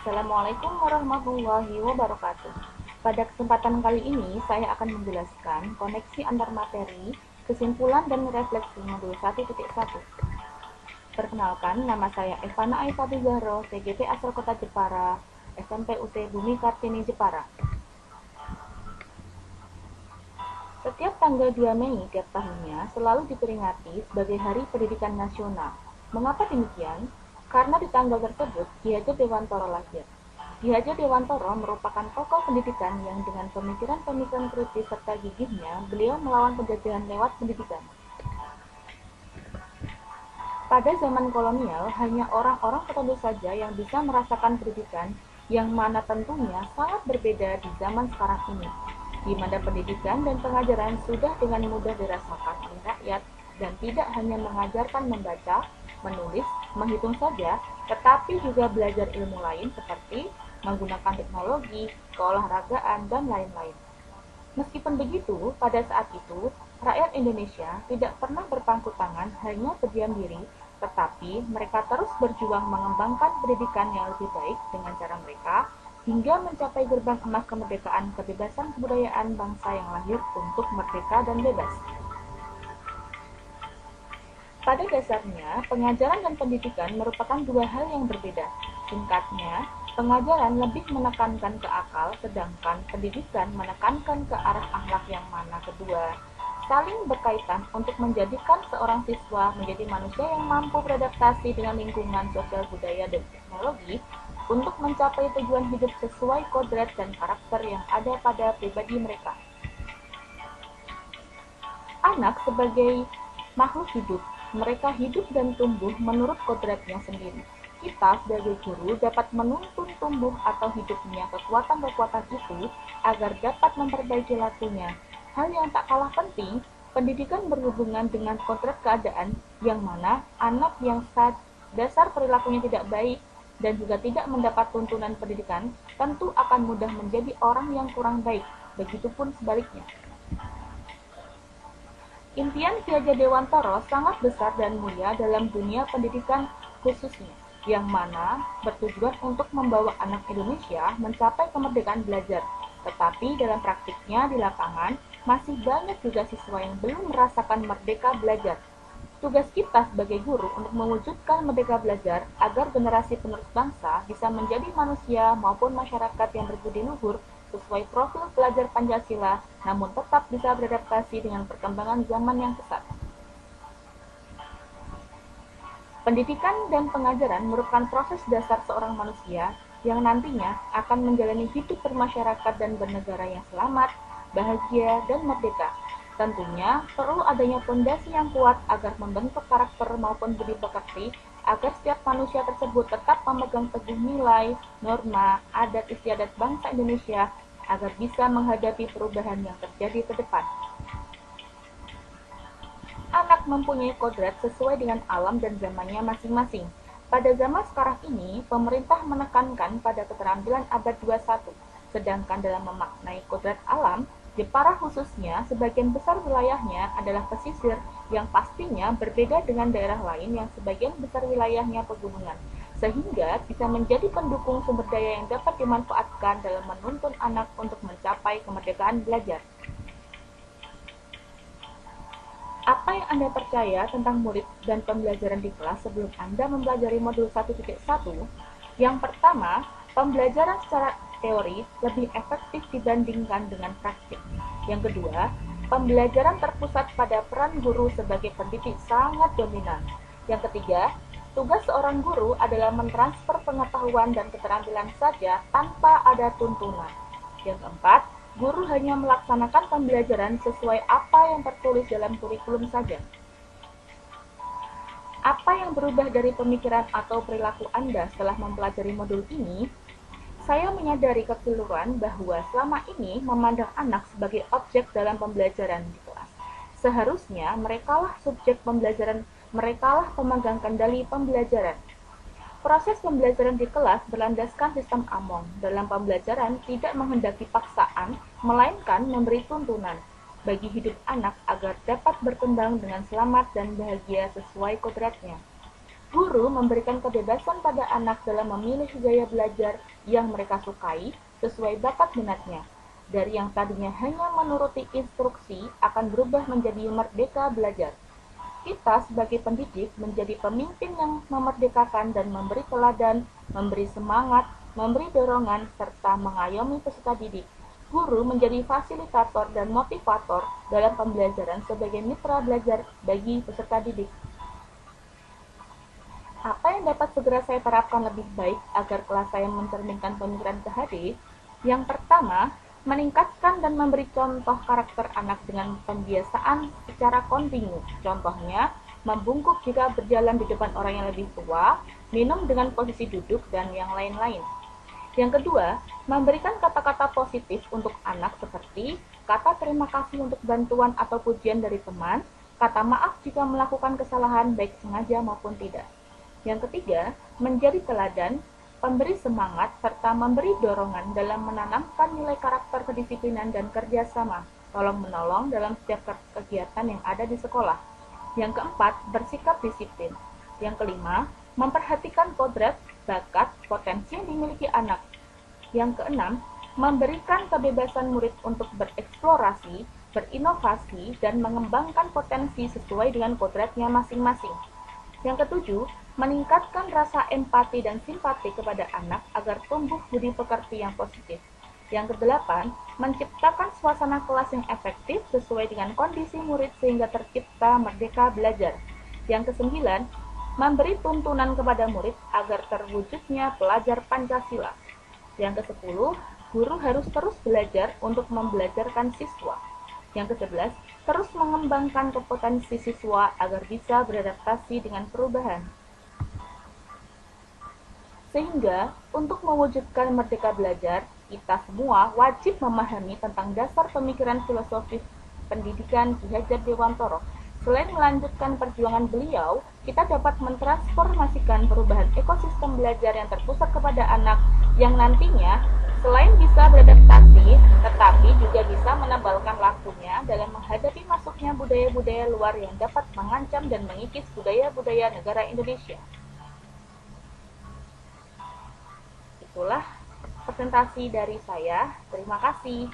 Assalamualaikum warahmatullahi wabarakatuh. Pada kesempatan kali ini, saya akan menjelaskan koneksi antar materi, kesimpulan dan refleksi modul 1.1. Perkenalkan, nama saya Evana Aifatu Zahro, TGP asal Kota Jepara, SMP UT Bumi Kartini Jepara. Setiap tanggal 2 Mei tiap tahunnya selalu diperingati sebagai Hari Pendidikan Nasional. Mengapa demikian? Karena di tanggal tersebut Ki Hajar Dewantoro lahir. Ki Hajar Dewantoro merupakan tokoh pendidikan yang dengan pemikiran-pemikiran kritis serta gigihnya, beliau melawan penjajahan lewat pendidikan. Pada zaman kolonial, hanya orang-orang tertentu saja yang bisa merasakan pendidikan, yang mana tentunya sangat berbeda di zaman sekarang ini, di mana pendidikan dan pengajaran sudah dengan mudah dirasakan oleh rakyat dan tidak hanya mengajarkan membaca, menulis, menghitung saja, tetapi juga belajar ilmu lain seperti menggunakan teknologi, keolahragaan, dan lain-lain. Meskipun begitu, pada saat itu, rakyat Indonesia tidak pernah berpangku tangan hanya berdiam diri, tetapi mereka terus berjuang mengembangkan pendidikan yang lebih baik dengan cara mereka, hingga mencapai gerbang emas kemerdekaan kebebasan kebudayaan bangsa yang lahir untuk merdeka dan bebas. Pada dasarnya, pengajaran dan pendidikan merupakan dua hal yang berbeda. Singkatnya, pengajaran lebih menekankan ke akal, sedangkan pendidikan menekankan ke arah akhlak, yang mana kedua saling berkaitan untuk menjadikan seorang siswa menjadi manusia yang mampu beradaptasi dengan lingkungan sosial, budaya, dan teknologi untuk mencapai tujuan hidup sesuai kodrat dan karakter yang ada pada pribadi mereka. Anak sebagai makhluk hidup, mereka hidup dan tumbuh menurut kodratnya sendiri. Kita sebagai guru dapat menuntun tumbuh atau hidupnya kekuatan-kekuatan itu agar dapat memperbaiki lakunya. Hal yang tak kalah penting, pendidikan berhubungan dengan kodrat keadaan, yang mana anak yang dasar perilakunya tidak baik dan juga tidak mendapat tuntunan pendidikan, tentu akan mudah menjadi orang yang kurang baik, begitupun sebaliknya. Impian Ki Hajar Dewantoro sangat besar dan mulia dalam dunia pendidikan khususnya, yang mana bertujuan untuk membawa anak Indonesia mencapai kemerdekaan belajar. Tetapi dalam praktiknya di lapangan, masih banyak juga siswa yang belum merasakan merdeka belajar. Tugas kita sebagai guru untuk mewujudkan merdeka belajar agar generasi penerus bangsa bisa menjadi manusia maupun masyarakat yang berbudi luhur sesuai profil pelajar Pancasila, namun tetap bisa beradaptasi dengan perkembangan zaman yang pesat. Pendidikan dan pengajaran merupakan proses dasar seorang manusia yang nantinya akan menjalani hidup bermasyarakat dan bernegara yang selamat, bahagia, dan merdeka. Tentunya perlu adanya fondasi yang kuat agar membentuk karakter maupun budi pekerti agar setiap manusia tersebut tetap memegang teguh nilai, norma, adat istiadat bangsa Indonesia agar bisa menghadapi perubahan yang terjadi ke depan. Anak mempunyai kodrat sesuai dengan alam dan zamannya masing-masing. Pada zaman sekarang ini, pemerintah menekankan pada keterampilan abad 21, sedangkan dalam memaknai kodrat alam, Jepara khususnya sebagian besar wilayahnya adalah pesisir yang pastinya berbeda dengan daerah lain yang sebagian besar wilayahnya pegunungan, sehingga bisa menjadi pendukung sumber daya yang dapat dimanfaatkan dalam menuntun anak untuk mencapai kemerdekaan belajar. Apa yang Anda percaya tentang murid dan pembelajaran di kelas sebelum Anda mempelajari modul 1.1? Yang pertama, pembelajaran secara teori lebih efektif dibandingkan dengan praktik. Yang kedua, pembelajaran terpusat pada peran guru sebagai pendidik sangat dominan. Yang ketiga, tugas seorang guru adalah mentransfer pengetahuan dan keterampilan saja tanpa ada tuntunan. Yang keempat, guru hanya melaksanakan pembelajaran sesuai apa yang tertulis dalam kurikulum saja. Apa yang berubah dari pemikiran atau perilaku Anda setelah mempelajari modul ini? Saya menyadari kekeliruan bahwa selama ini memandang anak sebagai objek dalam pembelajaran di kelas. Seharusnya merekalah subjek pembelajaran, merekalah pemegang kendali pembelajaran. Proses pembelajaran di kelas berlandaskan sistem Among. Dalam pembelajaran tidak menghendaki paksaan, melainkan memberi tuntunan bagi hidup anak agar dapat berkembang dengan selamat dan bahagia sesuai kodratnya. Guru memberikan kebebasan pada anak dalam memilih gaya belajar yang mereka sukai sesuai bakat minatnya. Dari yang tadinya hanya menuruti instruksi akan berubah menjadi merdeka belajar. Kita sebagai pendidik menjadi pemimpin yang memerdekakan dan memberi teladan, memberi semangat, memberi dorongan, serta mengayomi peserta didik. Guru menjadi fasilitator dan motivator dalam pembelajaran sebagai mitra belajar bagi peserta didik. Apa yang dapat segera saya terapkan lebih baik agar kelas saya mencerminkan pemikiran PhD? Yang pertama, meningkatkan dan memberi contoh karakter anak dengan pembiasaan secara kontinu. Contohnya, membungkuk jika berjalan di depan orang yang lebih tua, minum dengan posisi duduk, dan yang lain-lain. Yang kedua, memberikan kata-kata positif untuk anak seperti kata terima kasih untuk bantuan atau pujian dari teman, kata maaf jika melakukan kesalahan baik sengaja maupun tidak. Yang ketiga, menjadi teladan, pemberi semangat, serta memberi dorongan dalam menanamkan nilai karakter kedisiplinan dan kerjasama, tolong-menolong dalam setiap kegiatan yang ada di sekolah. Yang keempat, bersikap disiplin. Yang kelima, memperhatikan kodrat, bakat, potensi yang dimiliki anak. Yang keenam, memberikan kebebasan murid untuk bereksplorasi, berinovasi, dan mengembangkan potensi sesuai dengan kodratnya masing-masing. Yang ketujuh, meningkatkan rasa empati dan simpati kepada anak agar tumbuh budi pekerti yang positif. Yang kedelapan, menciptakan suasana kelas yang efektif sesuai dengan kondisi murid sehingga tercipta merdeka belajar. Yang kesembilan, memberi tuntunan kepada murid agar terwujudnya pelajar Pancasila. Yang kesepuluh, guru harus terus belajar untuk membelajarkan siswa. Yang ke-11, terus mengembangkan kompetensi siswa agar bisa beradaptasi dengan perubahan. Sehingga, untuk mewujudkan merdeka belajar, kita semua wajib memahami tentang dasar pemikiran filosofis pendidikan Ki Hajar Dewantoro. Selain melanjutkan perjuangan beliau, kita dapat mentransformasikan perubahan ekosistem belajar yang terpusat kepada anak yang nantinya selain bisa beradaptasi, tetapi juga bisa menebalkan lakunya dalam menghadapi masuknya budaya-budaya luar yang dapat mengancam dan mengikis budaya-budaya negara Indonesia. Itulah presentasi dari saya. Terima kasih.